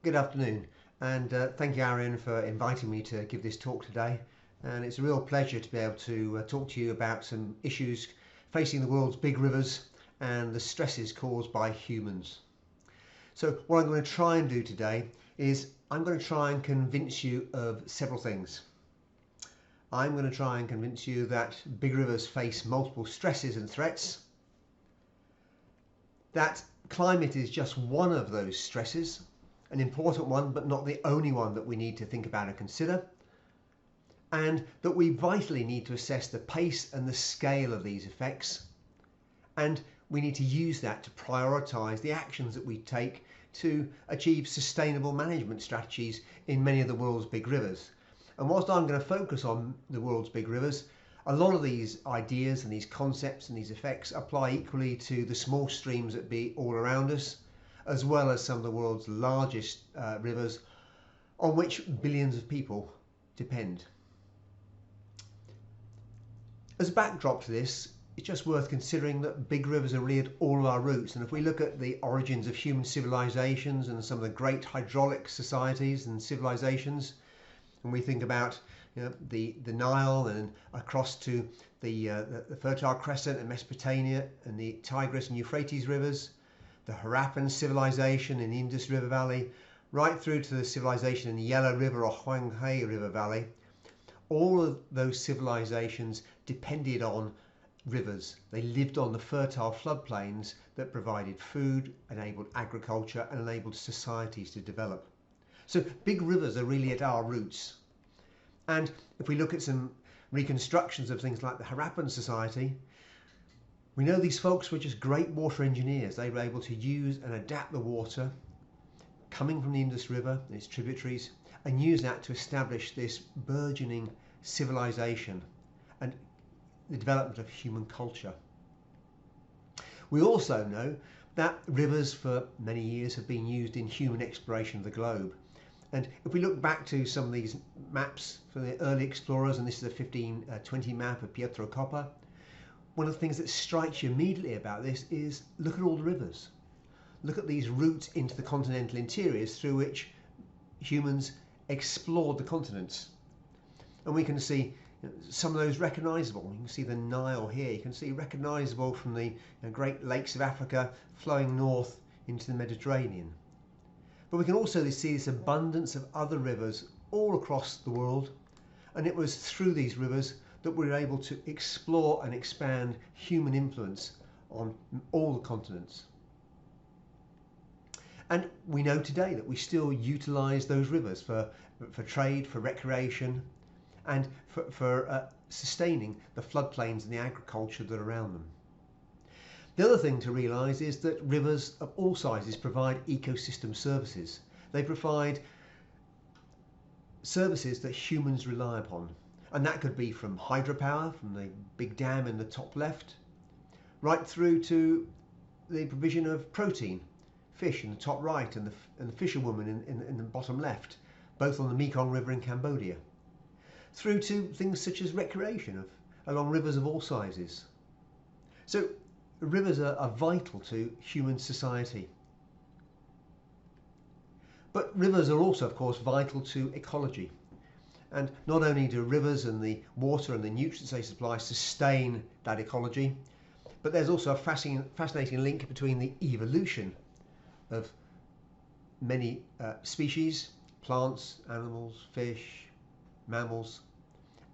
Good afternoon, and thank you, Arian, for inviting me to give this talk today. And it's a real pleasure to be able to talk to you about some issues facing the world's big rivers and the stresses caused by humans. So what I'm going to try and do today is I'm going to try and convince you of several things. I'm going to try and convince you that big rivers face multiple stresses and threats, that climate is just one of those stresses, an important one, but not the only one that we need to think about and consider, and that we vitally need to assess the pace and the scale of these effects, and we need to use that to prioritise the actions that we take to achieve sustainable management strategies in many of the world's big rivers. And whilst I'm going to focus on the world's big rivers, a lot of these ideas and these concepts and these effects apply equally to the small streams that be all around us, as well as some of the world's largest rivers on which billions of people depend. As a backdrop to this, it's just worth considering that big rivers are really at all of our roots, and if we look at the origins of human civilizations and some of the great hydraulic societies and civilizations, and we think about the Nile and across to the Fertile Crescent and Mesopotamia and the Tigris and Euphrates rivers, the Harappan civilization in the Indus River Valley, right through to the civilization in the Yellow River or Huanghe River Valley, all of those civilizations depended on rivers. They lived on the fertile floodplains that provided food, enabled agriculture, and enabled societies to develop. So big rivers are really at our roots. And if we look at some reconstructions of things like the Harappan society, we know these folks were just great water engineers. They were able to use and adapt the water coming from the Indus River and its tributaries and use that to establish this burgeoning civilization and the development of human culture. We also know that rivers for many years have been used in human exploration of the globe. And if we look back to some of these maps from the early explorers, and this is a 1520 map of Pietro Coppa, one of the things that strikes you immediately about this is look at all the rivers. Look at these routes into the continental interiors through which humans explored the continents. And we can see some of those recognisable. You can see the Nile here. You can see recognisable from the Great Lakes of Africa flowing north into the Mediterranean. But we can also see this abundance of other rivers all across the world. And it was through these rivers that we were able to explore and expand human influence on all the continents. And we know today that we still utilise those rivers for trade, for recreation, and for sustaining the floodplains and the agriculture that are around them. The other thing to realise is that rivers of all sizes provide ecosystem services. They provide services that humans rely upon. And that could be from hydropower, from the big dam in the top left, right through to the provision of protein, fish in the top right, and the fisherwoman in the bottom left, both on the Mekong River in Cambodia, through to things such as recreation along rivers of all sizes. So rivers are vital to human society. But rivers are also, of course, vital to ecology. And not only do rivers and the water and the nutrients they supply sustain that ecology, but there's also a fascinating link between the evolution of many species, plants, animals, fish, mammals,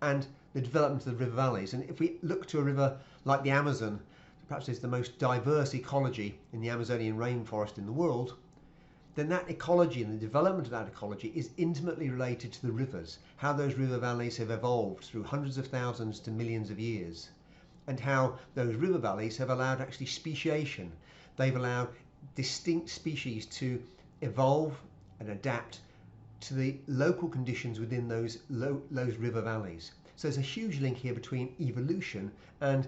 and the development of the river valleys. And if we look to a river like the Amazon, perhaps it's the most diverse ecology in the Amazonian rainforest in the world, then that ecology and the development of that ecology is intimately related to the rivers, how those river valleys have evolved through hundreds of thousands to millions of years, and how those river valleys have allowed actually speciation. They've allowed distinct species to evolve and adapt to the local conditions within those river valleys. So there's a huge link here between evolution and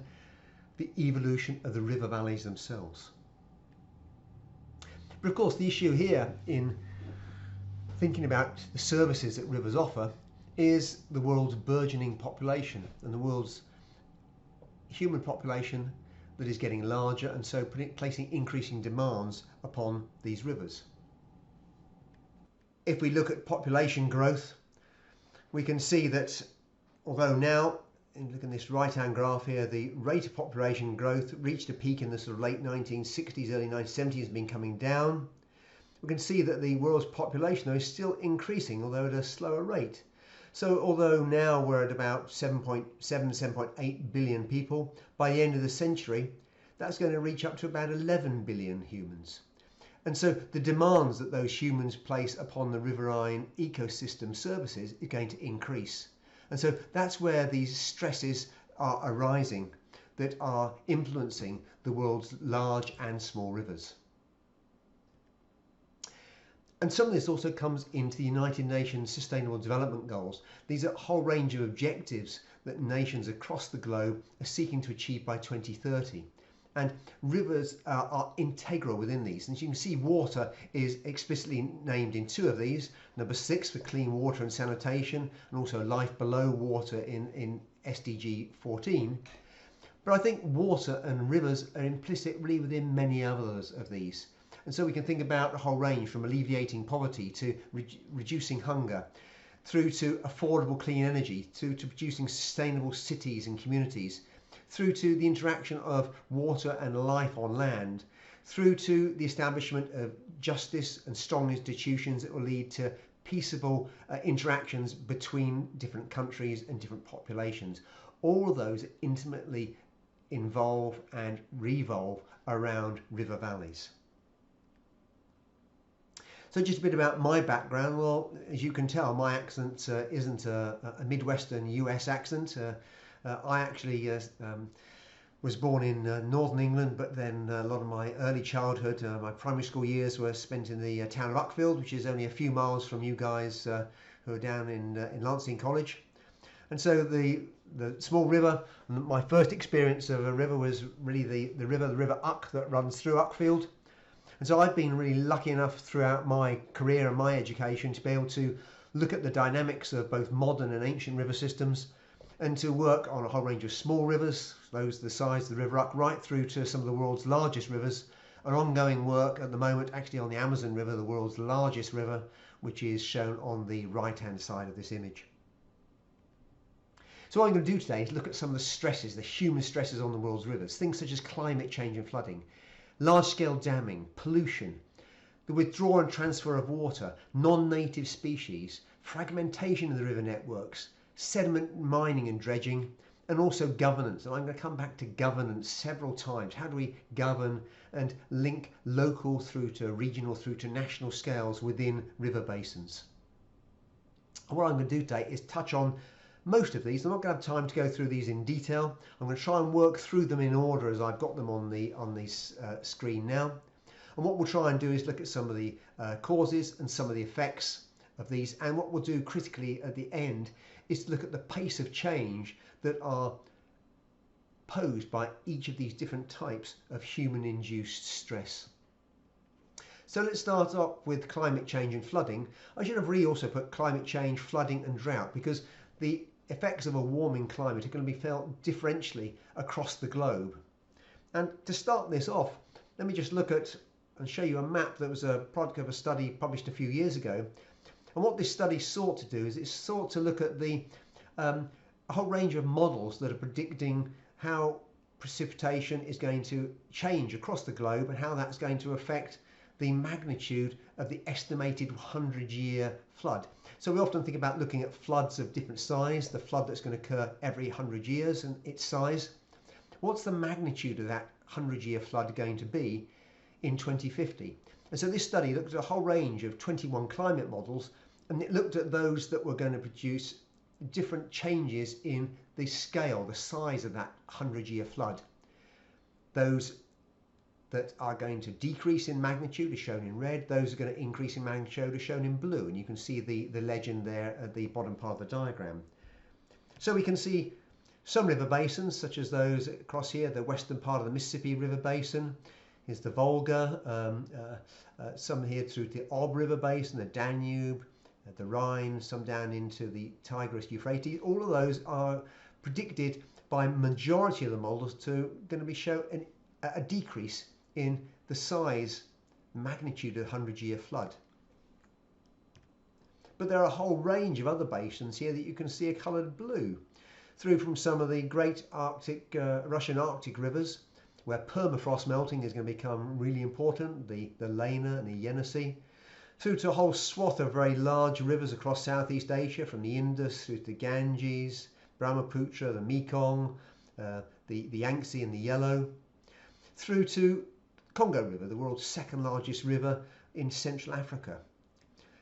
the evolution of the river valleys themselves. But of course, the issue here in thinking about the services that rivers offer is the world's burgeoning population and the world's human population that is getting larger, and so placing increasing demands upon these rivers. If we look at population growth, we can see that although now, and look at this right-hand graph here, the rate of population growth reached a peak in the sort of late 1960s, early 1970s, has been coming down. We can see that the world's population, though, is still increasing, although at a slower rate. So although now we're at about 7.8 billion people, by the end of the century, that's going to reach up to about 11 billion humans. And so the demands that those humans place upon the riverine ecosystem services is going to increase. And so that's where these stresses are arising that are influencing the world's large and small rivers. And some of this also comes into the United Nations Sustainable Development Goals. These are a whole range of objectives that nations across the globe are seeking to achieve by 2030. And rivers are integral within these. And as you can see, water is explicitly named in two of these. Number 6 for clean water and sanitation, and also life below water in SDG 14. But I think water and rivers are implicit really within many others of these. And so we can think about a whole range from alleviating poverty to reducing hunger, through to affordable clean energy, to producing sustainable cities and communities, through to the interaction of water and life on land, through to the establishment of justice and strong institutions that will lead to peaceable interactions between different countries and different populations. All of those intimately involve and revolve around river valleys. So just a bit about my background. Well, as you can tell, my accent isn't a Midwestern US accent. I actually was born in northern England, but then a lot of my early childhood, my primary school years were spent in the town of Uckfield, which is only a few miles from you guys who are down in Lancing College. And so the small river, my first experience of a river was really the river Uck that runs through Uckfield. And so I've been really lucky enough throughout my career and my education to be able to look at the dynamics of both modern and ancient river systems, and to work on a whole range of small rivers, those the size of the River Uck, right through to some of the world's largest rivers. Our ongoing work at the moment actually on the Amazon River, the world's largest river, which is shown on the right-hand side of this image. So what I'm going to do today is look at some of the stresses, the human stresses on the world's rivers, things such as climate change and flooding, large-scale damming, pollution, the withdrawal and transfer of water, non-native species, fragmentation of the river networks, sediment mining and dredging, and also governance. And I'm going to come back to governance several times. How do we govern and link local through to regional through to national scales within river basins? And what I'm going to do today is touch on most of these. I'm not going to have time to go through these in detail. I'm going to try and work through them in order as I've got them on the screen now. And what we'll try and do is look at some of the causes and some of the effects of these. And what we'll do critically at the end is to look at the pace of change that are posed by each of these different types of human-induced stress. So let's start off with climate change and flooding. I should have really also put climate change, flooding and drought, because the effects of a warming climate are going to be felt differentially across the globe. And to start this off, let me just look at and show you a map that was a product of a study published a few years ago. And what this study sought to do is it sought to look at a whole range of models that are predicting how precipitation is going to change across the globe and how that's going to affect the magnitude of the estimated 100-year flood. So we often think about looking at floods of different size, the flood that's going to occur every 100 years and its size. What's the magnitude of that 100-year flood going to be in 2050? And so this study looked at a whole range of 21 climate models, and it looked at those that were going to produce different changes in the scale, the size of that 100-year flood. Those that are going to decrease in magnitude are shown in red. Those are going to increase in magnitude are shown in blue. And you can see the legend there at the bottom part of the diagram. So we can see some river basins, such as those across here, the western part of the Mississippi River Basin. Here's the Volga, some here through the Ob River Basin, the Danube, the Rhine, some down into the Tigris, Euphrates. All of those are predicted by majority of the models to going to be show a decrease in the size, magnitude of the 100-year flood. But there are a whole range of other basins here that you can see are coloured blue, through from some of the great Arctic, Russian Arctic rivers, where permafrost melting is going to become really important, the Lena and the Yenisei, through to a whole swath of very large rivers across Southeast Asia, from the Indus through to the Ganges, Brahmaputra, the Mekong, the Yangtze and the Yellow, through to Congo River, the world's second largest river in Central Africa.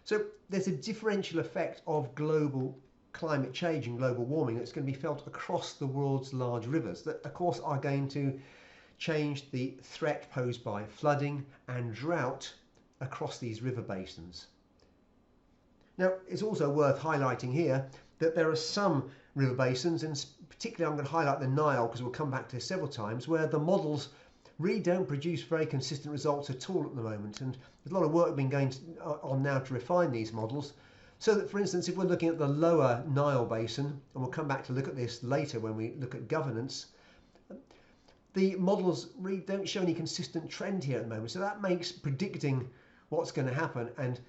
So there's a differential effect of global climate change and global warming that's going to be felt across the world's large rivers that, of course, are going to change the threat posed by flooding and drought across these river basins. Now, it's also worth highlighting here that there are some river basins, and particularly I'm going to highlight the Nile because we'll come back to this several times, where the models really don't produce very consistent results at all at the moment, and there's a lot of work being going on now to refine these models. So that, for instance, if we're looking at the lower Nile basin, and we'll come back to look at this later when we look at governance, the models really don't show any consistent trend here at the moment. So that makes predicting what's going to happen and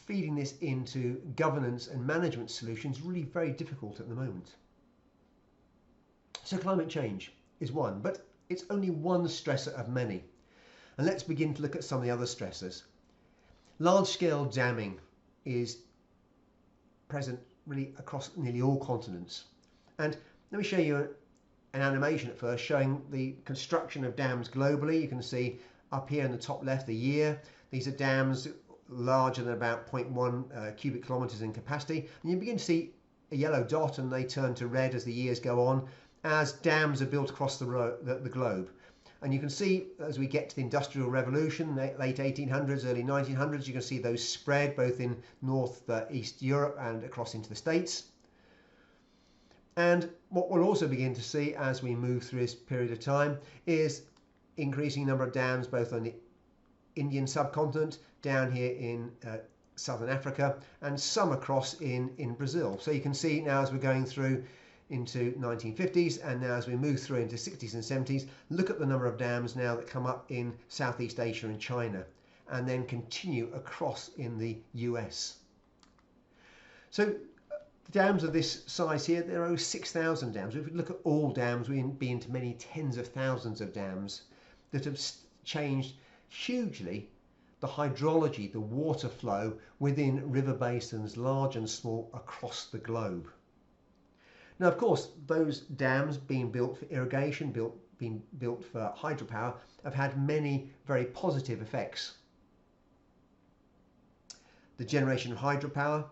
feeding this into governance and management solutions really very difficult at the moment. So climate change is one, but it's only one stressor of many. And let's begin to look at some of the other stressors. Large-scale damming is present really across nearly all continents. And let me show you an animation at first showing the construction of dams globally. You can see up here in the top left the year. These are dams larger than about 0.1 cubic kilometers in capacity. And you begin to see a yellow dot, and they turn to red as the years go on, as dams are built across the globe. And you can see as we get to the Industrial Revolution, late 1800s, early 1900s, you can see those spread both in East Europe and across into the States. And what we'll also begin to see as we move through this period of time is increasing number of dams both on the Indian subcontinent, down here in southern Africa, and some across in Brazil. So you can see now as we're going through into 1950s, and now as we move through into 60s and 70s, look at the number of dams now that come up in Southeast Asia and China, and then continue across in the US. So dams of this size here, there are over 6,000 dams. If we look at all dams, we'd be into many tens of thousands of dams that have changed hugely the hydrology, the water flow within river basins, large and small, across the globe. Now, of course, those dams being built for irrigation, being built for hydropower, have had many very positive effects. The generation of hydropower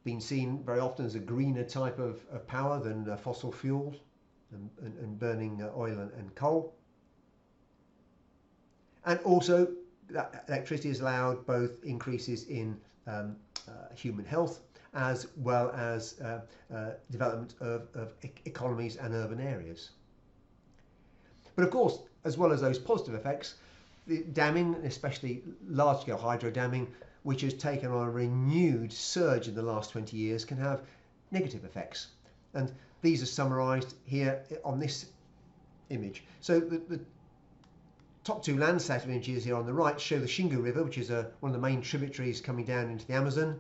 being seen very often as a greener type of power than fossil fuels and burning oil and coal. And also, that electricity has allowed both increases in human health, as well as development of economies and urban areas. But of course, as well as those positive effects, the damming, especially large-scale hydro damming, which has taken on a renewed surge in the last 20 years, can have negative effects. And these are summarised here on this image. So the top two Landsat images here on the right show the Xingu River, which is one of the main tributaries coming down into the Amazon,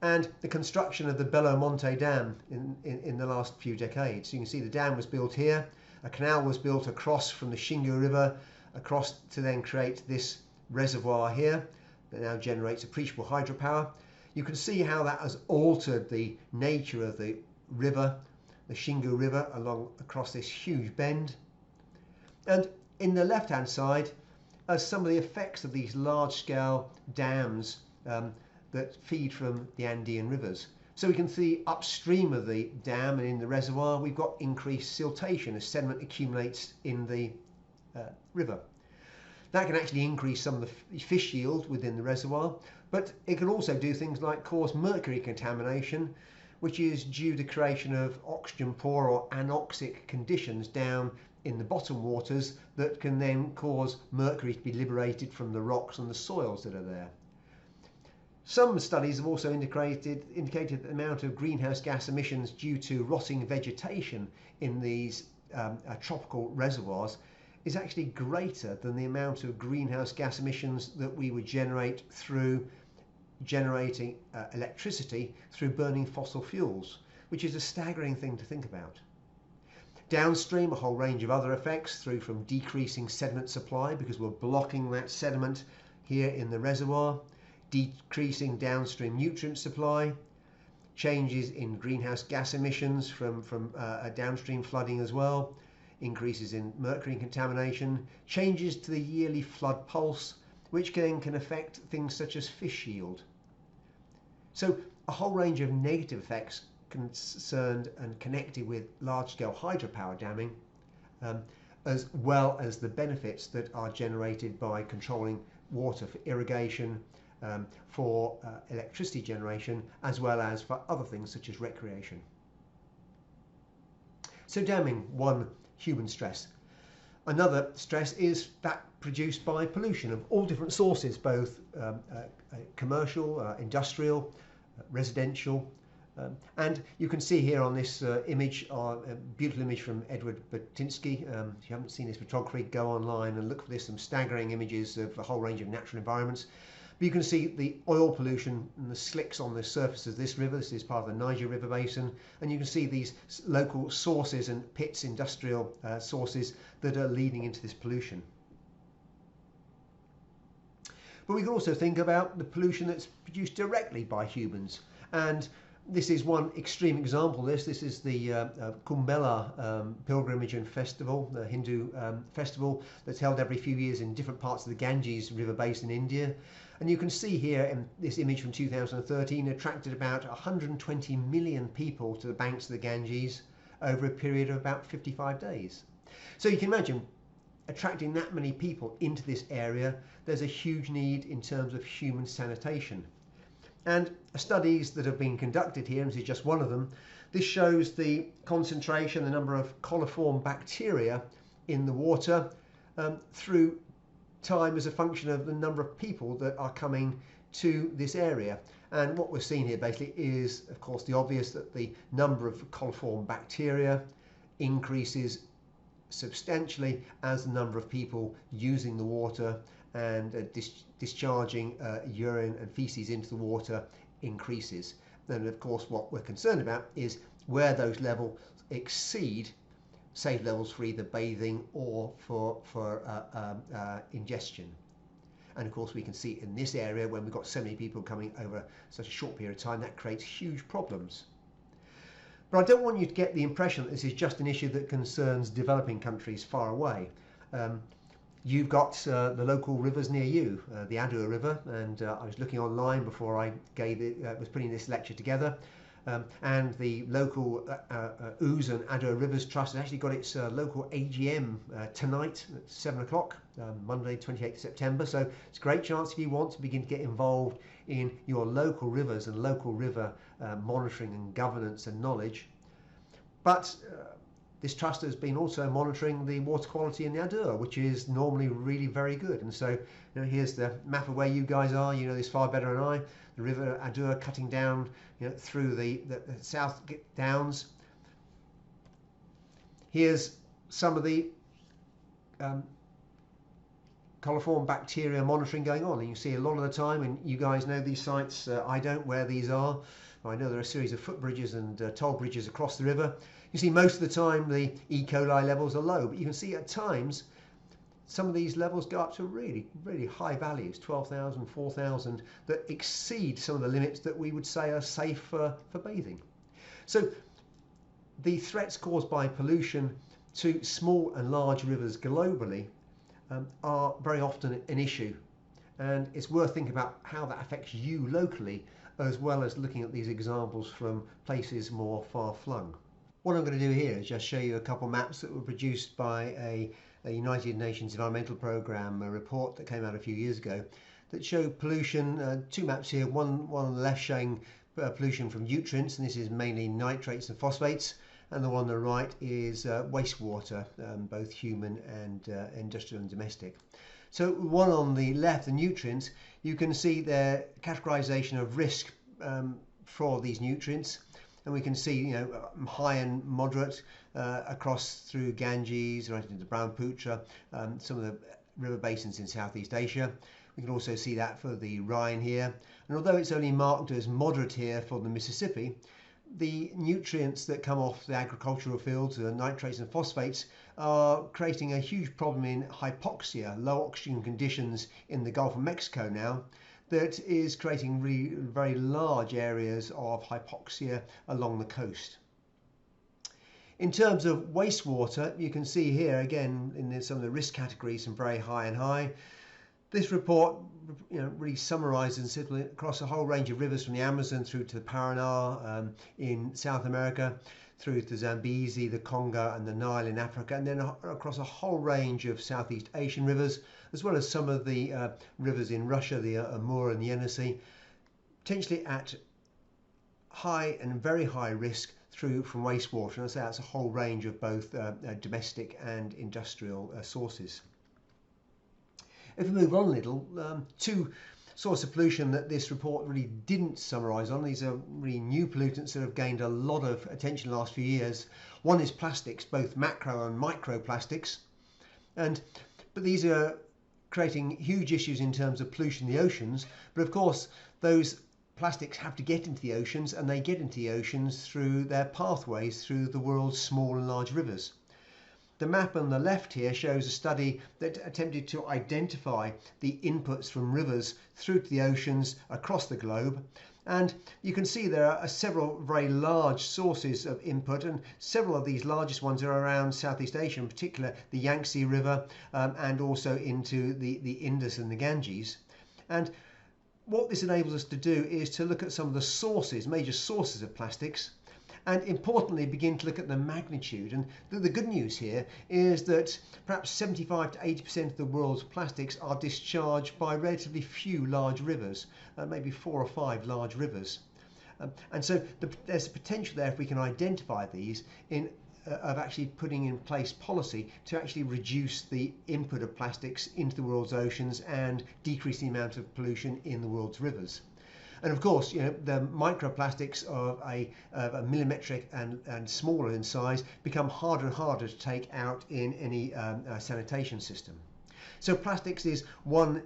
and the construction of the Belo Monte Dam in the last few decades. So you can see the dam was built here, a canal was built across from the Xingu River, across to then create this reservoir here that now generates appreciable hydropower. You can see how that has altered the nature of the river, the Xingu River, across this huge bend. And in the left-hand side are some of the effects of these large-scale dams that feed from the Andean rivers. So we can see upstream of the dam and in the reservoir, we've got increased siltation as sediment accumulates in the river. That can actually increase some of the fish yield within the reservoir, but it can also do things like cause mercury contamination, which is due to creation of oxygen poor or anoxic conditions down in the bottom waters that can then cause mercury to be liberated from the rocks and the soils that are there. Some studies have also indicated the amount of greenhouse gas emissions due to rotting vegetation in these tropical reservoirs is actually greater than the amount of greenhouse gas emissions that we would generate through generating electricity through burning fossil fuels, which is a staggering thing to think about. Downstream, a whole range of other effects through from decreasing sediment supply because we're blocking that sediment here in the reservoir, decreasing downstream nutrient supply, changes in greenhouse gas emissions from downstream flooding as well, increases in mercury contamination, changes to the yearly flood pulse, which can affect things such as fish yield. So a whole range of negative effects concerned and connected with large-scale hydropower damming, as well as the benefits that are generated by controlling water for irrigation, for electricity generation, as well as for other things such as recreation. So damming, one human stress. Another stress is that produced by pollution of all different sources, both commercial, industrial, residential. And you can see here on this image, a beautiful image from Edward Batinsky. If you haven't seen his photography, go online and look for this, some staggering images of a whole range of natural environments. But you can see the oil pollution and the slicks on the surface of this river. This is part of the Niger River Basin. And you can see these local sources and pits, industrial sources that are leading into this pollution. But we can also think about the pollution that's produced directly by humans. And this is one extreme example of this. This is the Kumbh Mela pilgrimage and festival, the Hindu festival that's held every few years in different parts of the Ganges River basin in India. And you can see here in this image from 2013, attracted about 120 million people to the banks of the Ganges over a period of about 55 days. So you can imagine attracting that many people into this area, there's a huge need in terms of human sanitation. And studies that have been conducted here, and this is just one of them, this shows the concentration, the number of coliform bacteria in the water through time as a function of the number of people that are coming to this area. And what we're seeing here basically is, of course, the obvious, that the number of coliform bacteria increases substantially as the number of people using the water and discharging urine and feces into the water increases. Then, of course, what we're concerned about is where those levels exceed safe levels for either bathing or for ingestion. And of course, we can see in this area, when we've got so many people coming over such a short period of time, that creates huge problems. But I don't want you to get the impression that this is just an issue that concerns developing countries far away. You've got the local rivers near you, the Adur River, and I was looking online before I was putting this lecture together, and the local Ouse and Adur Rivers Trust has actually got its local AGM tonight at 7 o'clock, Monday 28th September, so it's a great chance if you want to begin to get involved in your local rivers and local river monitoring and governance and knowledge. But this trust has been also monitoring the water quality in the Adur, which is normally really very good. And so, here's the map of where you guys are. You know this far better than I. The river Adur cutting down, through the South Downs. Here's some of the coliform bacteria monitoring going on, and you see a lot of the time, and you guys know these sites. I don't, where these are. I know there are a series of footbridges and toll bridges across the river. You see most of the time the E. coli levels are low, but you can see at times some of these levels go up to really, really high values, 12,000, 4,000, that exceed some of the limits that we would say are safe for bathing. So the threats caused by pollution to small and large rivers globally are very often an issue. And it's worth thinking about how that affects you locally, as well as looking at these examples from places more far-flung. What I'm going to do here is just show you a couple maps that were produced by a United Nations Environmental Programme, a report that came out a few years ago, that show pollution. Two maps here, one on the left showing pollution from nutrients, and this is mainly nitrates and phosphates, and the one on the right is wastewater, both human and industrial and domestic. So one on the left, the nutrients, you can see their categorization of risk for these nutrients. And we can see, high and moderate across through Ganges, right into Brahmaputra, some of the river basins in Southeast Asia. We can also see that for the Rhine here. And although it's only marked as moderate here for the Mississippi, the nutrients that come off the agricultural fields, the nitrates and phosphates, are creating a huge problem in hypoxia, low oxygen conditions in the Gulf of Mexico now, that is creating really very large areas of hypoxia along the coast. In terms of wastewater, you can see here again in some of the risk categories from very high and high. This report really summarises across a whole range of rivers from the Amazon through to the Paraná in South America, through to Zambezi, the Congo and the Nile in Africa, and then across a whole range of Southeast Asian rivers, as well as some of the rivers in Russia, the Amur and the Yenisei, potentially at high and very high risk from wastewater. And I say that's a whole range of both domestic and industrial sources. If we move on a little, two sources of pollution that this report really didn't summarise on. These are really new pollutants that have gained a lot of attention in the last few years. One is plastics, both macro and microplastics. But these are creating huge issues in terms of pollution in the oceans. But of course, those plastics have to get into the oceans, and they get into the oceans through their pathways through the world's small and large rivers. The map on the left here shows a study that attempted to identify the inputs from rivers through to the oceans across the globe. And you can see there are several very large sources of input, and several of these largest ones are around Southeast Asia, in particular the Yangtze River, and also into the Indus and the Ganges. And what this enables us to do is to look at some of the sources, major sources of plastics, and importantly begin to look at the magnitude. And the good news here is that perhaps 75 to 80% of the world's plastics are discharged by relatively few large rivers, maybe 4 or 5 large rivers. And so there's a potential there, if we can identify these, of actually putting in place policy to actually reduce the input of plastics into the world's oceans and decrease the amount of pollution in the world's rivers. And of course, the microplastics of a millimetric and smaller in size become harder and harder to take out in any sanitation system. So plastics is one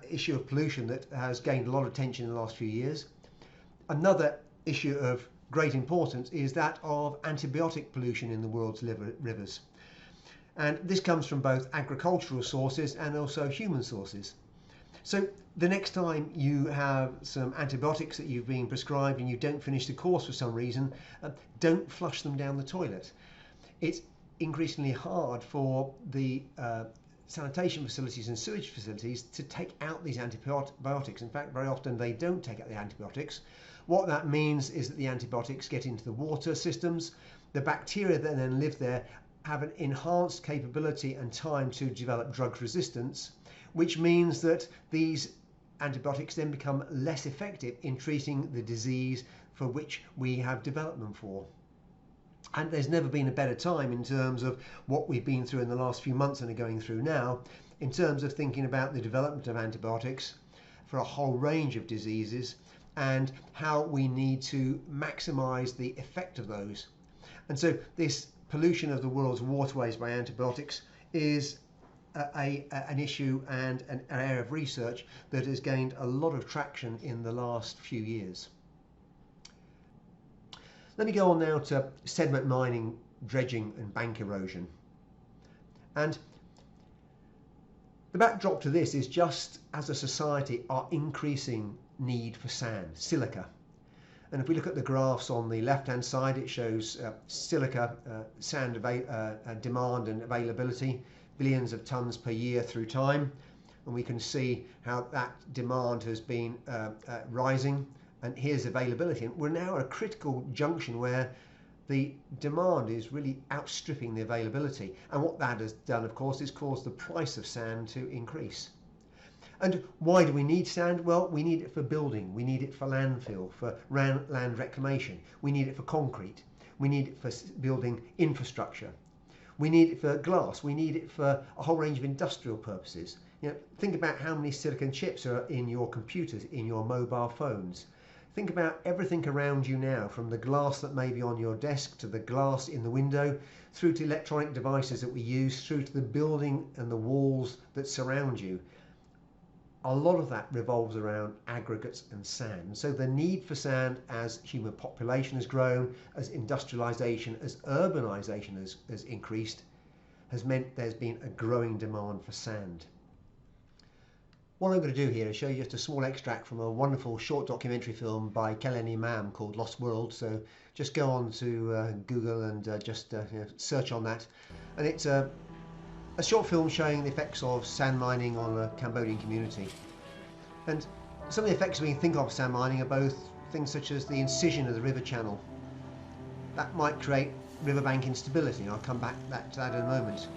issue of pollution that has gained a lot of attention in the last few years. Another issue of great importance is that of antibiotic pollution in the world's rivers. And this comes from both agricultural sources and also human sources. So the next time you have some antibiotics that you've been prescribed and you don't finish the course for some reason, don't flush them down the toilet. It's increasingly hard for the sanitation facilities and sewage facilities to take out these antibiotics. In fact, very often they don't take out the antibiotics. What that means is that the antibiotics get into the water systems. The bacteria that then live there have an enhanced capability and time to develop drug resistance, which means that these antibiotics then become less effective in treating the disease for which we have developed them for. And there's never been a better time in terms of what we've been through in the last few months and are going through now, in terms of thinking about the development of antibiotics for a whole range of diseases and how we need to maximize the effect of those. And so this pollution of the world's waterways by antibiotics is an issue and an area of research that has gained a lot of traction in the last few years. Let me go on now to sediment mining, dredging and bank erosion. And the backdrop to this is, just as a society, our increasing need for sand, silica. And if we look at the graphs on the left hand side, it shows silica sand demand and availability, billions of tons per year through time, and we can see how that demand has been rising, and here's availability. And we're now at a critical junction where the demand is really outstripping the availability, and what that has done, of course, is caused the price of sand to increase. And why do we need sand? Well, we need it for building, we need it for landfill, for land reclamation, we need it for concrete, we need it for building infrastructure. We need it for glass, we need it for a whole range of industrial purposes. Think about how many silicon chips are in your computers, in your mobile phones. Think about everything around you now, from the glass that may be on your desk, to the glass in the window, through to electronic devices that we use, through to the building and the walls that surround you. a lot of that revolves around aggregates and sand. So the need for sand, as human population has grown, as industrialization, as urbanization has increased, has meant there's been a growing demand for sand. What I'm going to do here is show you just a small extract from a wonderful short documentary film by Kellen Imam called Lost World. So just go on to Google and just search on that. And it's a short film showing the effects of sand mining on the Cambodian community. And some of the effects we can think of sand mining are both things such as the incision of the river channel. That might create riverbank instability, and I'll come back to that in a moment.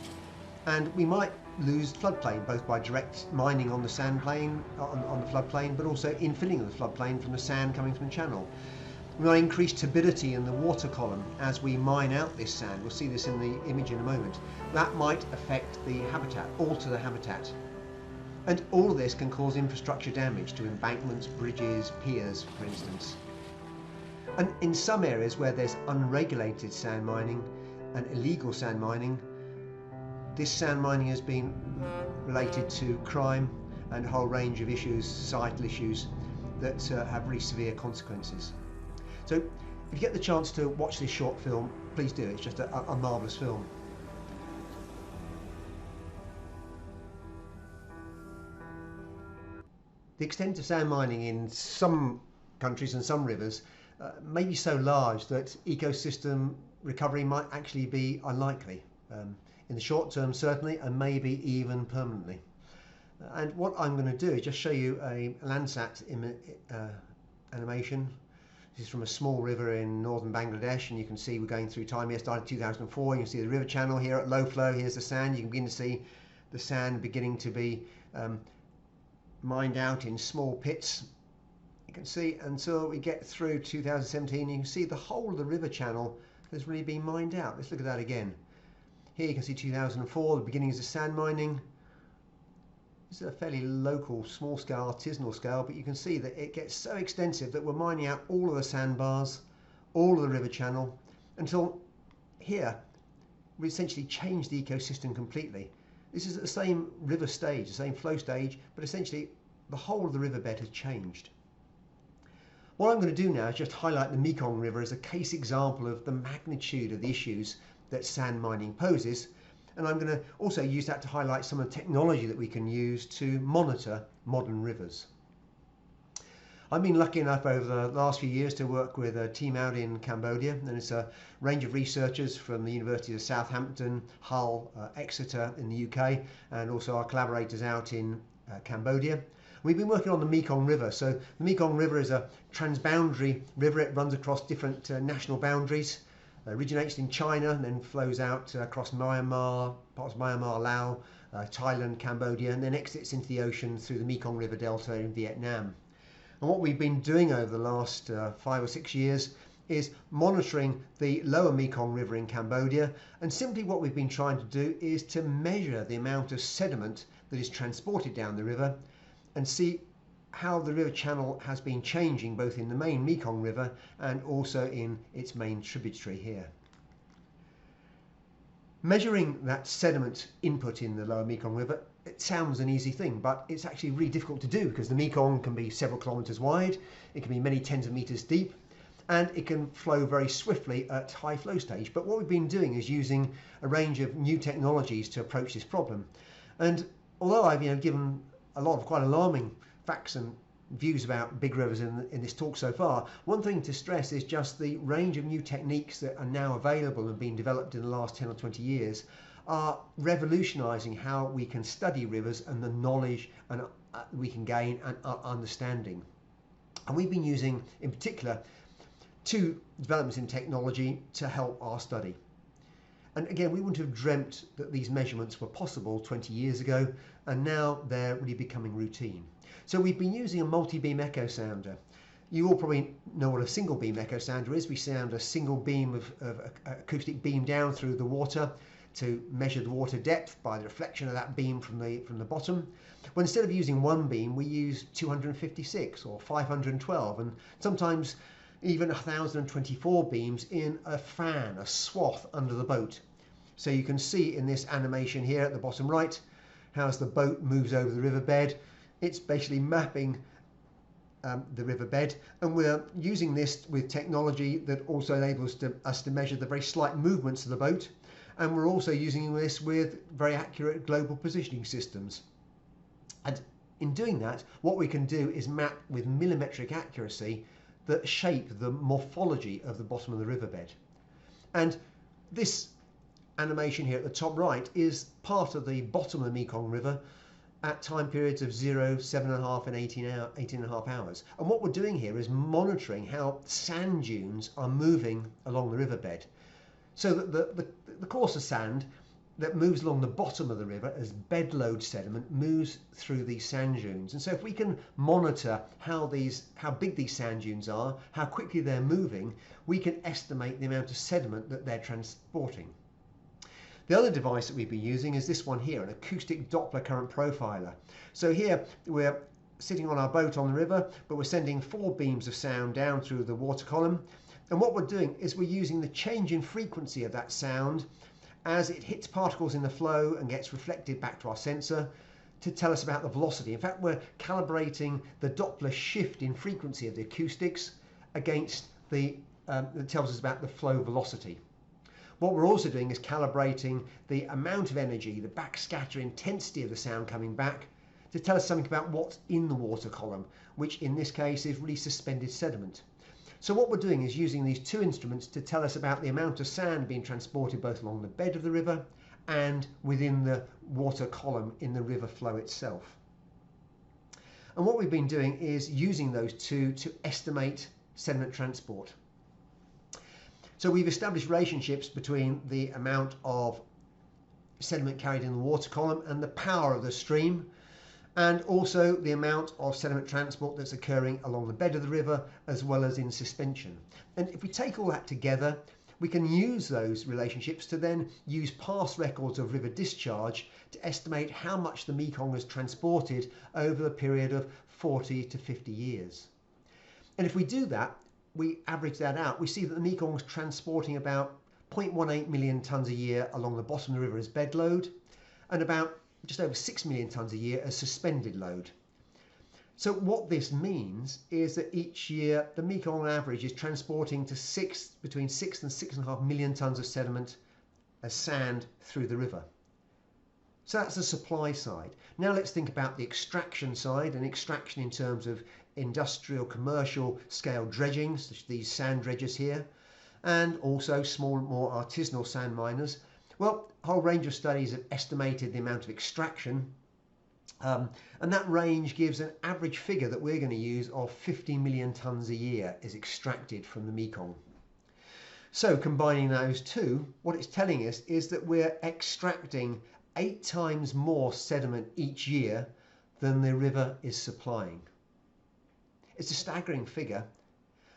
And we might lose floodplain, both by direct mining on the sand plain, on the floodplain, but also infilling of the floodplain from the sand coming from the channel. We might increase turbidity in the water column as we mine out this sand. We'll see this in the image in a moment. That might affect the habitat, alter the habitat. And all of this can cause infrastructure damage to embankments, bridges, piers, for instance. And in some areas where there's unregulated sand mining and illegal sand mining, this sand mining has been related to crime and a whole range of issues, societal issues, that have really severe consequences. So if you get the chance to watch this short film, please do. It's just a marvellous film. The extent of sand mining in some countries and some rivers may be so large that ecosystem recovery might actually be unlikely. In the short term certainly, and maybe even permanently. And what I'm going to do is just show you a Landsat animation. This is from a small river in northern Bangladesh, and you can see we're going through time here, started 2004. You can see the river channel here at low flow. Here's the sand. You can begin to see the sand beginning to be mined out in small pits. You can see until we get through 2017, you can see the whole of the river channel has really been mined out. Let's look at that again. Here you can see 2004, the beginnings of sand mining. This is a fairly local, small-scale, artisanal scale, but you can see that it gets so extensive that we're mining out all of the sandbars, all of the river channel, until here we essentially changed the ecosystem completely. This is at the same river stage, the same flow stage, but essentially the whole of the riverbed has changed. What I'm going to do now is just highlight the Mekong River as a case example of the magnitude of the issues that sand mining poses, and I'm going to also use that to highlight some of the technology that we can use to monitor modern rivers. I've been lucky enough over the last few years to work with a team out in Cambodia, and it's a range of researchers from the University of Southampton, Hull, Exeter in the UK, and also our collaborators out in Cambodia. We've been working on the Mekong River. So the Mekong River is a transboundary river. It runs across different national boundaries. Originates in China and then flows out across Myanmar, parts of Myanmar, Laos, Thailand, Cambodia, and then exits into the ocean through the Mekong River Delta in Vietnam. And what we've been doing over the last 5 or 6 years is monitoring the lower Mekong River in Cambodia, and simply what we've been trying to do is to measure the amount of sediment that is transported down the river and see how the river channel has been changing both in the main Mekong River and also in its main tributary here. Measuring that sediment input in the lower Mekong River, it sounds an easy thing, but it's actually really difficult to do because the Mekong can be several kilometres wide, it can be many tens of metres deep, and it can flow very swiftly at high flow stage. But what we've been doing is using a range of new technologies to approach this problem. And although I've given a lot of quite alarming facts and views about big rivers in this talk so far, one thing to stress is just the range of new techniques that are now available and being developed in the last 10 or 20 years are revolutionising how we can study rivers and the knowledge and we can gain and understanding. And we've been using, in particular, 2 developments in technology to help our study. And again, we wouldn't have dreamt that these measurements were possible 20 years ago, and now they're really becoming routine. So we've been using a multi-beam echo sounder. You all probably know what a single beam echo sounder is. We sound a single beam of acoustic beam down through the water to measure the water depth by the reflection of that beam from the bottom. Well, instead of using one beam, we use 256 or 512, and sometimes even 1024 beams in a fan, a swath under the boat. So you can see in this animation here at the bottom right how as the boat moves over the riverbed, It's basically mapping the riverbed, and we're using this with technology that also enables us to measure the very slight movements of the boat, and we're also using this with very accurate global positioning systems. And in doing that, what we can do is map with millimetric accuracy the shape, the morphology of the bottom of the riverbed. And this animation here at the top right is part of the bottom of the Mekong River at time periods of 0, 7.5 and 18.5 hours. And what we're doing here is monitoring how sand dunes are moving along the riverbed. So that the coarser sand that moves along the bottom of the river as bedload sediment moves through these sand dunes. And so if we can monitor how big these sand dunes are, how quickly they're moving, we can estimate the amount of sediment that they're transporting. The other device that we've been using is this one here, an acoustic Doppler current profiler. So here we're sitting on our boat on the river, but we're sending 4 beams of sound down through the water column. And what we're doing is we're using the change in frequency of that sound as it hits particles in the flow and gets reflected back to our sensor to tell us about the velocity. In fact, we're calibrating the Doppler shift in frequency of the acoustics against that tells us about the flow velocity. What we're also doing is calibrating the amount of energy, the backscatter intensity of the sound coming back to tell us something about what's in the water column, which in this case is really suspended sediment. So what we're doing is using these 2 instruments to tell us about the amount of sand being transported both along the bed of the river and within the water column in the river flow itself. And what we've been doing is using those 2 to estimate sediment transport. So we've established relationships between the amount of sediment carried in the water column and the power of the stream, and also the amount of sediment transport that's occurring along the bed of the river as well as in suspension. And if we take all that together, we can use those relationships to then use past records of river discharge to estimate how much the Mekong has transported over a period of 40 to 50 years. And if we do that, we average that out, we see that the Mekong is transporting about 0.18 million tonnes a year along the bottom of the river as bed load, and about just over 6 million tonnes a year as suspended load. So what this means is that each year the Mekong on average is transporting to between 6 and 6.5 million tonnes of sediment as sand through the river. So that's the supply side. Now let's think about the extraction side, and extraction in terms of industrial, commercial scale dredging, such as these sand dredgers here, and also small, more artisanal sand miners. Well, a whole range of studies have estimated the amount of extraction, and that range gives an average figure that we're going to use of 50 million tonnes a year is extracted from the Mekong. So combining those 2, what it's telling us is that we're extracting 8 times more sediment each year than the river is supplying. It's a staggering figure,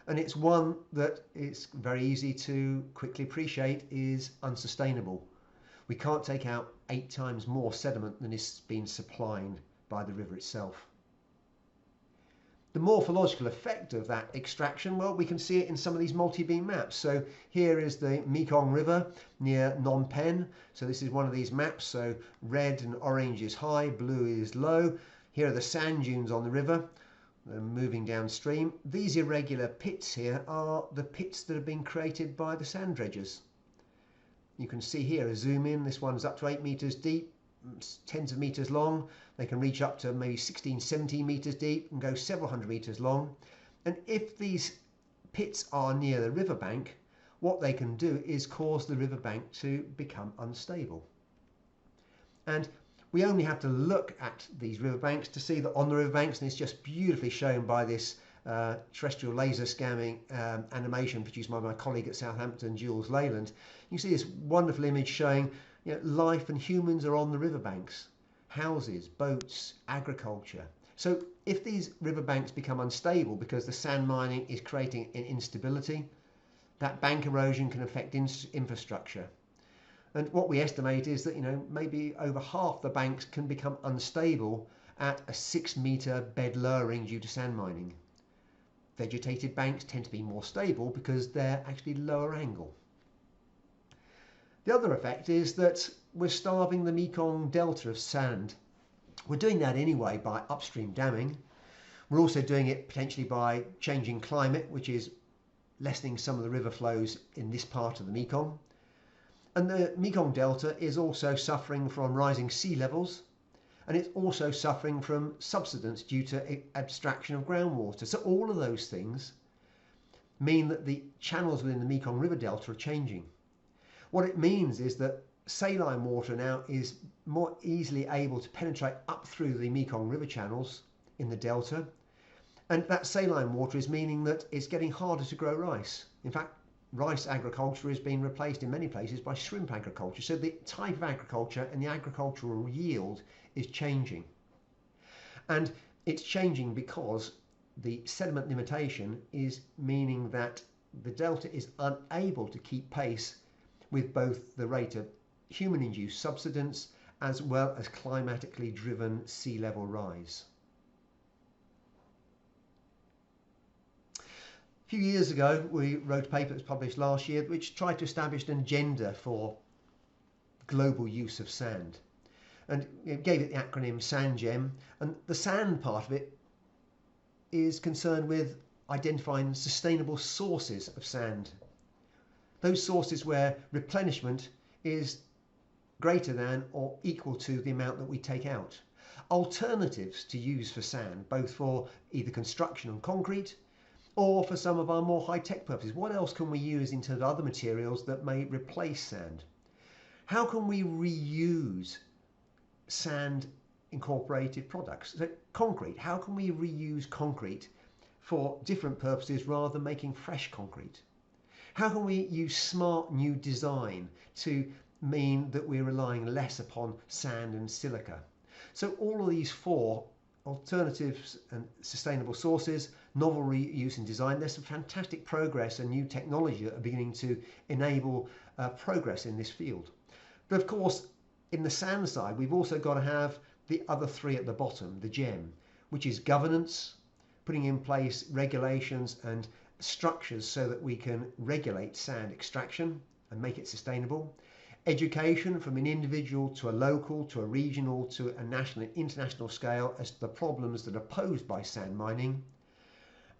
and it's one that it's very easy to quickly appreciate is unsustainable. We can't take out 8 times more sediment than is being supplied by the river itself. The morphological effect of that extraction, well, we can see it in some of these multi-beam maps. So here is the Mekong River near Phnom Penh. So this is one of these maps. So red and orange is high, blue is low. Here are the sand dunes on the river. Moving downstream. These irregular pits here are the pits that have been created by the sand dredgers. You can see here a zoom in, this one's up to 8 meters deep, tens of meters long. They can reach up to maybe 16, 17 meters deep and go several hundred meters long. And if these pits are near the riverbank, what they can do is cause the riverbank to become unstable. And we only have to look at these riverbanks to see that on the riverbanks, and it's just beautifully shown by this terrestrial laser scanning animation produced by my colleague at Southampton, Jules Leyland. You see this wonderful image showing life and humans are on the riverbanks, houses, boats, agriculture. So if these riverbanks become unstable because the sand mining is creating an instability, that bank erosion can affect infrastructure. And what we estimate is that maybe over half the banks can become unstable at a 6-meter bed lowering due to sand mining. Vegetated banks tend to be more stable because they're actually lower angle. The other effect is that we're starving the Mekong Delta of sand. We're doing that anyway by upstream damming. We're also doing it potentially by changing climate, which is lessening some of the river flows in this part of the Mekong. And the Mekong Delta is also suffering from rising sea levels, and it's also suffering from subsidence due to abstraction of groundwater. So all of those things mean that the channels within the Mekong River Delta are changing. What it means is that saline water now is more easily able to penetrate up through the Mekong River channels in the delta, and that saline water is meaning that it's getting harder to grow rice. In fact, rice agriculture is being replaced in many places by shrimp agriculture. So the type of agriculture and the agricultural yield is changing. And it's changing because the sediment limitation is meaning that the delta is unable to keep pace with both the rate of human-induced subsidence as well as climatically driven sea level rise. A few years ago, we wrote a paper that was published last year which tried to establish an agenda for global use of sand. And it gave it the acronym SANDGEM. And the sand part of it is concerned with identifying sustainable sources of sand. Those sources where replenishment is greater than or equal to the amount that we take out. Alternatives to use for sand, both for either construction and concrete, or for some of our more high-tech purposes. What else can we use in terms of other materials that may replace sand? How can we reuse sand incorporated products? So concrete, how can we reuse concrete for different purposes rather than making fresh concrete? How can we use smart new design to mean that we're relying less upon sand and silica? So all of these four, alternatives and sustainable sources, novel reuse and design, there's some fantastic progress and new technology that are beginning to enable progress in this field. But of course, in the sand side, we've also got to have the other three at the bottom, the GEM, which is governance, putting in place regulations and structures so that we can regulate sand extraction and make it sustainable. Education from an individual to a local, to a regional, to a national and international scale as to the problems that are posed by sand mining.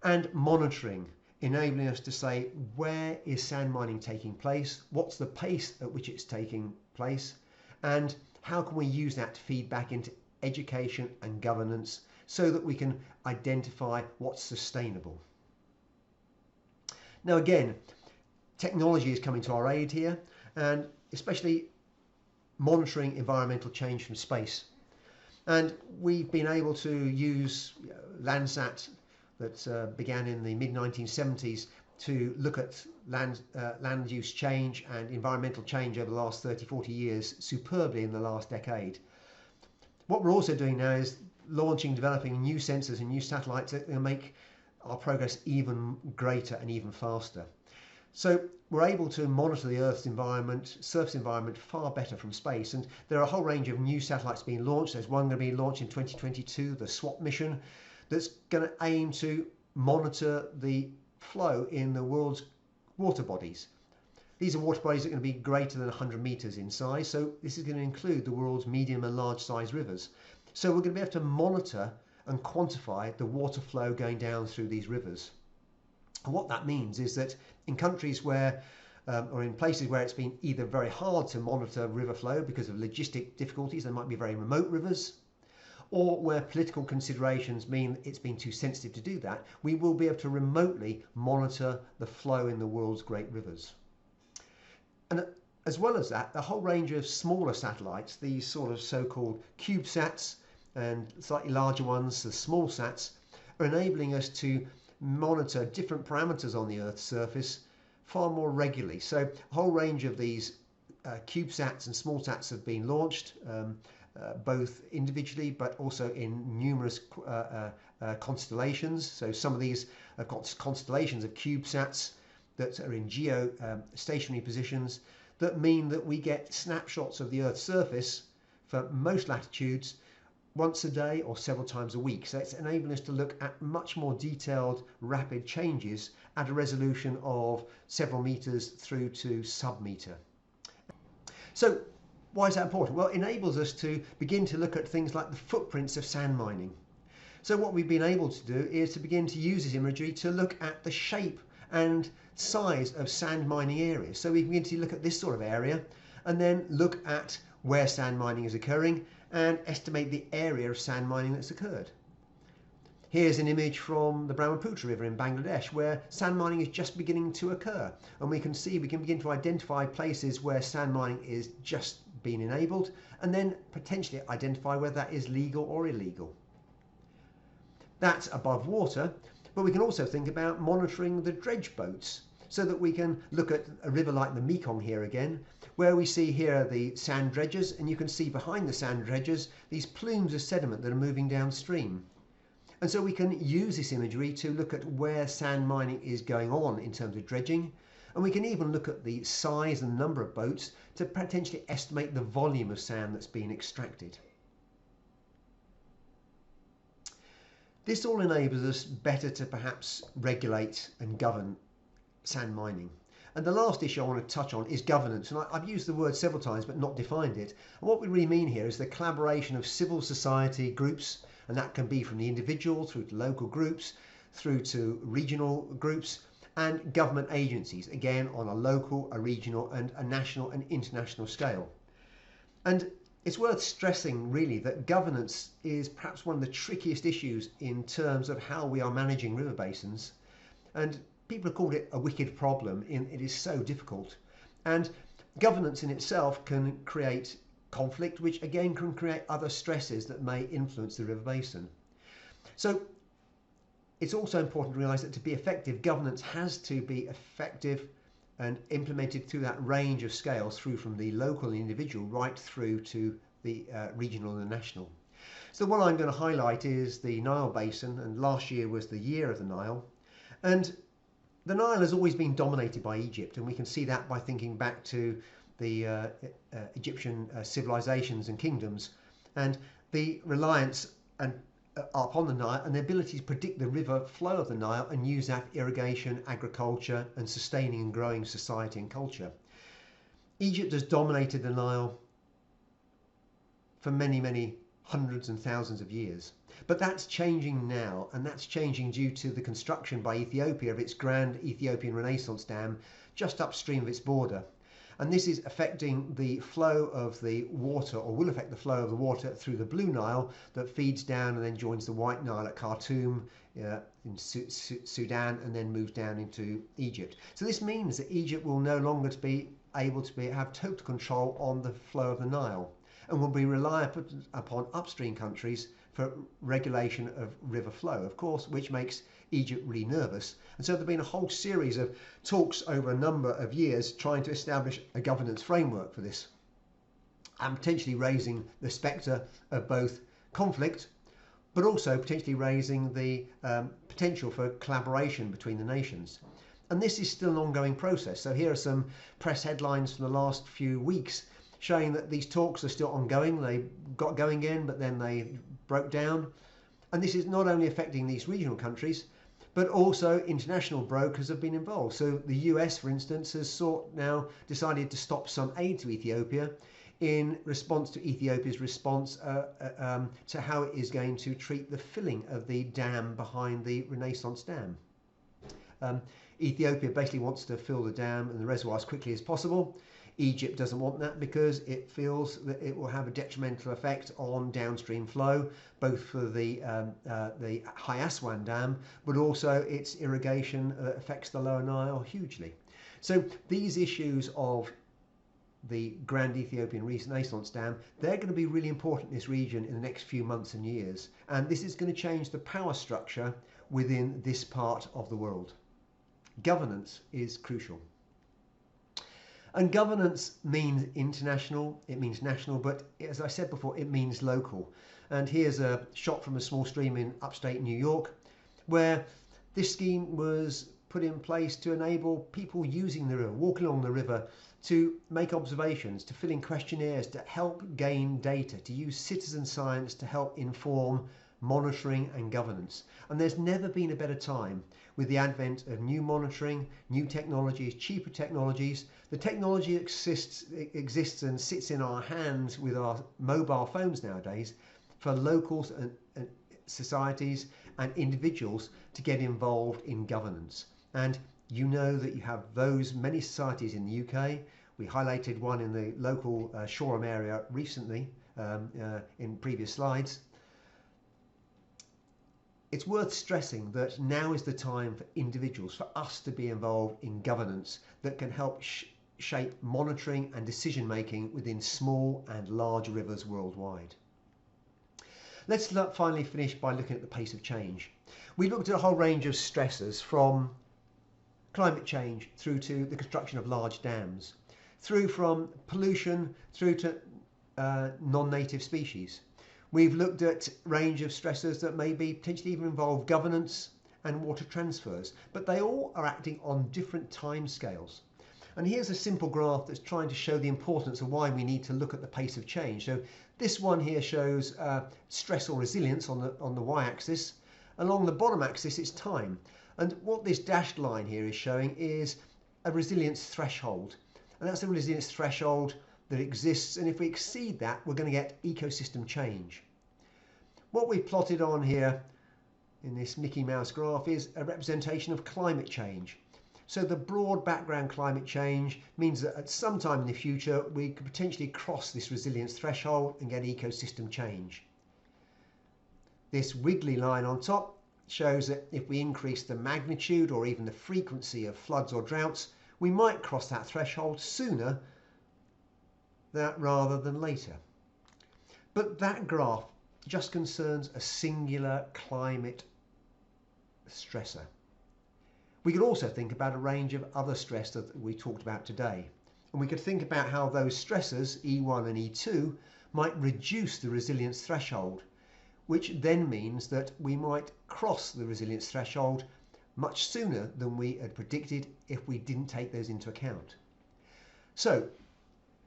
And monitoring, enabling us to say, where is sand mining taking place? What's the pace at which it's taking place? And how can we use that to feed back into education and governance so that we can identify what's sustainable? Now again, technology is coming to our aid here, and especially monitoring environmental change from space. And we've been able to use Landsat that began in the mid-1970s to look at land use change and environmental change over the last 30-40 years superbly in the last decade. What we're also doing now is developing new sensors and new satellites that will make our progress even greater and even faster. So we're able to monitor the Earth's environment, surface environment, far better from space. And there are a whole range of new satellites being launched. There's one going to be launched in 2022, the SWAP mission, that's going to aim to monitor the flow in the world's water bodies. These are water bodies that are going to be greater than 100 meters in size. So this is going to include the world's medium and large size rivers. So we're going to be able to monitor and quantify the water flow going down through these rivers. And what that means is that in countries where or in places where it's been either very hard to monitor river flow because of logistic difficulties, they might be very remote rivers, or where political considerations mean it's been too sensitive to do that, we will be able to remotely monitor the flow in the world's great rivers. And as well as that, a whole range of smaller satellites, these sort of so-called CubeSats and slightly larger ones, the small sats, are enabling us to monitor different parameters on the Earth's surface far more regularly. So a whole range of these CubeSats and small sats have been launched, both individually but also in numerous constellations. So some of these have got constellations of CubeSats that are in geostationary positions that mean that we get snapshots of the Earth's surface for most latitudes once a day or several times a week. So it's enabling us to look at much more detailed, rapid changes at a resolution of several meters through to sub-meter. So Why is that important? Well, it enables us to begin to look at things like the footprints of sand mining. So what we've been able to do is to begin to use this imagery to look at the shape and size of sand mining areas. So we can begin to look at this sort of area and then look at where sand mining is occurring and estimate the area of sand mining that's occurred. Here's an image from the Brahmaputra River in Bangladesh where sand mining is just beginning to occur, and we can begin to identify places where sand mining is just being enabled and then potentially identify whether that is legal or illegal. That's above water, but we can also think about monitoring the dredge boats so that we can look at a river like the Mekong here again, where we see here the sand dredgers, and you can see behind the sand dredgers these plumes of sediment that are moving downstream. And so we can use this imagery to look at where sand mining is going on in terms of dredging, and we can even look at the size and number of boats to potentially estimate the volume of sand that's being extracted. This all enables us better to perhaps regulate and govern sand mining. And the last issue I want to touch on is governance. And I've used the word several times but not defined it. And what we really mean here is the collaboration of civil society groups, and that can be from the individual through to local groups, through to regional groups, and government agencies, again on a local, a regional and a national and international scale. And it's worth stressing really that governance is perhaps one of the trickiest issues in terms of how we are managing river basins. And people have called it a wicked problem in it is so difficult. And governance in itself can create conflict, which again can create other stresses that may influence the river basin. So it's also important to realise that to be effective, governance has to be effective and implemented through that range of scales, through from the local and individual right through to the regional and national. So what I'm going to highlight is the Nile Basin, and last year was the year of the Nile. And the Nile has always been dominated by Egypt, and we can see that by thinking back to the Egyptian civilizations and kingdoms and the reliance upon the Nile and the ability to predict the river flow of the Nile and use that for irrigation, agriculture and sustaining and growing society and culture. Egypt has dominated the Nile for many, many hundreds and thousands of years. But that's changing now, and that's changing due to the construction by Ethiopia of its grand Ethiopian Renaissance Dam just upstream of its border. And this is affecting the flow of the water, or will affect the flow of the water through the Blue Nile that feeds down and then joins the White Nile at Khartoum in Sudan and then moves down into Egypt. So this means that Egypt will no longer be able to have total control on the flow of the Nile and will be reliant upon upstream countries for regulation of river flow, of course, which makes Egypt really nervous. And so there have been a whole series of talks over a number of years trying to establish a governance framework for this, and potentially raising the spectre of both conflict, but also potentially raising the potential for collaboration between the nations. And this is still an ongoing process. So here are some press headlines from the last few weeks showing that these talks are still ongoing. They got going again, but then they broke down. And this is not only affecting these regional countries, but also international brokers have been involved. So the US, for instance, has now decided to stop some aid to Ethiopia in response to Ethiopia's response to how it is going to treat the filling of the dam behind the Renaissance Dam. Ethiopia basically wants to fill the dam and the reservoir as quickly as possible. Egypt doesn't want that because it feels that it will have a detrimental effect on downstream flow, both for the High Aswan Dam, but also its irrigation affects the Lower Nile hugely. So these issues of the Grand Ethiopian Renaissance Dam, they're going to be really important in this region in the next few months and years. And this is going to change the power structure within this part of the world. Governance is crucial. And governance means international, it means national, but as I said before, it means local. And here's a shot from a small stream in upstate New York, where this scheme was put in place to enable people using the river, walking along the river, to make observations, to fill in questionnaires, to help gain data, to use citizen science to help inform monitoring and governance. And there's never been a better time with the advent of new monitoring, new technologies, cheaper technologies. The technology exists and sits in our hands with our mobile phones nowadays for locals and societies and individuals to get involved in governance. And you know that you have those many societies in the UK. We highlighted one in the local Shoreham area recently in previous slides. It's worth stressing that now is the time for individuals, for us to be involved in governance that can help shape monitoring and decision making within small and large rivers worldwide. Let's finally finish by looking at the pace of change. We looked at a whole range of stressors, from climate change through to the construction of large dams, through from pollution through to non-native species. We've looked at a range of stressors that maybe potentially even involve governance and water transfers, but they all are acting on different time scales. And here's a simple graph that's trying to show the importance of why we need to look at the pace of change. So this one here shows stress or resilience on the y-axis. Along the bottom axis it's time. And what this dashed line here is showing is a resilience threshold. And that's a resilience threshold that exists, and if we exceed that, we're going to get ecosystem change. What we've plotted on here in this Mickey Mouse graph is a representation of climate change. So the broad background climate change means that at some time in the future we could potentially cross this resilience threshold and get ecosystem change. This wiggly line on top shows that if we increase the magnitude or even the frequency of floods or droughts, we might cross that threshold sooner rather than later. But that graph just concerns a singular climate stressor. We could also think about a range of other stressors that we talked about today. And we could think about how those stressors, E1 and E2, might reduce the resilience threshold, which then means that we might cross the resilience threshold much sooner than we had predicted if we didn't take those into account. So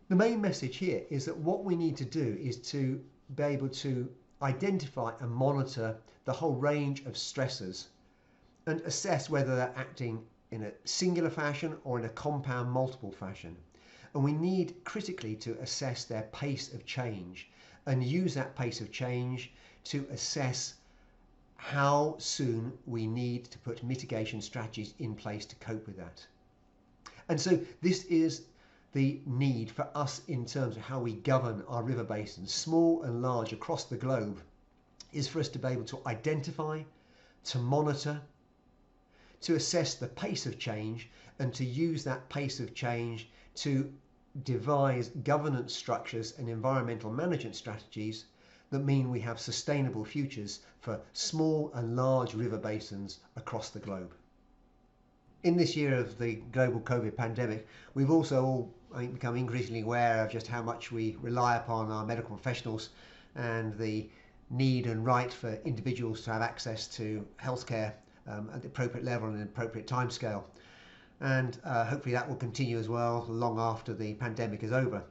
the main message here is that what we need to do is to be able to identify and monitor the whole range of stressors and assess whether they're acting in a singular fashion or in a compound multiple fashion. And we need critically to assess their pace of change and use that pace of change to assess how soon we need to put mitigation strategies in place to cope with that. And so this is the need for us in terms of how we govern our river basins, small and large across the globe, is for us to be able to identify, to monitor, to assess the pace of change, and to use that pace of change to devise governance structures and environmental management strategies that mean we have sustainable futures for small and large river basins across the globe. In this year of the global COVID pandemic, we've also all, I think, become increasingly aware of just how much we rely upon our medical professionals and the need and right for individuals to have access to healthcare at the appropriate level and an appropriate timescale. And hopefully that will continue as well long after the pandemic is over.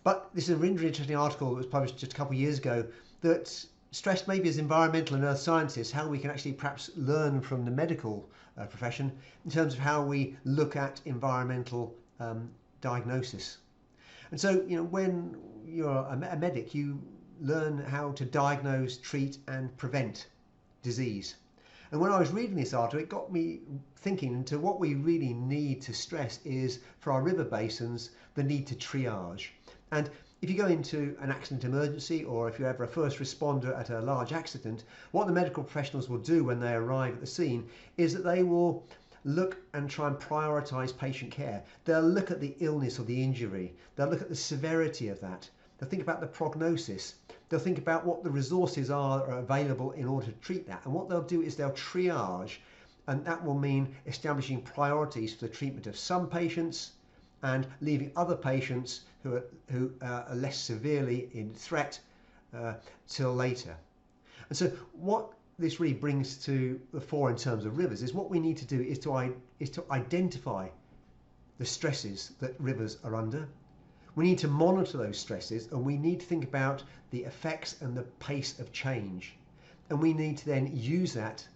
But this is a really interesting article that was published just a couple of years ago that stressed maybe as environmental and earth scientists how we can actually perhaps learn from the medical profession in terms of how we look at environmental diagnosis. And so, you know, when you're a medic, you learn how to diagnose, treat and prevent disease. And when I was reading this article, it got me thinking into what we really need to stress is for our river basins, the need to triage. And if you go into an accident emergency, or if you're ever a first responder at a large accident, what the medical professionals will do when they arrive at the scene is that they will look and try and prioritise patient care. They'll look at the illness or the injury. They'll look at the severity of that. They'll think about the prognosis. They'll think about what the resources are available in order to treat that. And what they'll do is they'll triage, and that will mean establishing priorities for the treatment of some patients and leaving other patients who are less severely in threat till later. And so what this really brings to the fore in terms of rivers is what we need to do is to identify the stresses that rivers are under. We need to monitor those stresses, and we need to think about the effects and the pace of change. And we need to then use that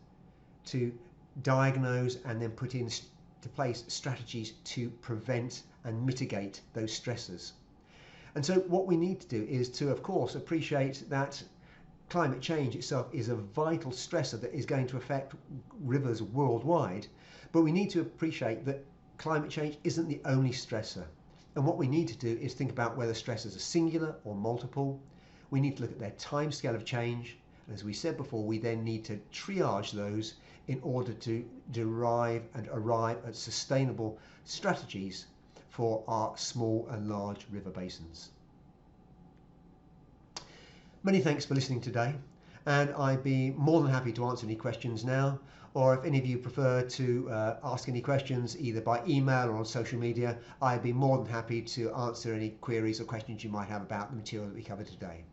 to diagnose and then put into place strategies to prevent and mitigate those stressors. And so what we need to do is to, of course, appreciate that climate change itself is a vital stressor that is going to affect rivers worldwide, but we need to appreciate that climate change isn't the only stressor. And what we need to do is think about whether stressors are singular or multiple. We need to look at their time scale of change. And as we said before, we then need to triage those in order to derive and arrive at sustainable strategies for our small and large river basins. Many thanks for listening today, and I'd be more than happy to answer any questions now, or if any of you prefer to ask any questions either by email or on social media, I'd be more than happy to answer any queries or questions you might have about the material that we covered today.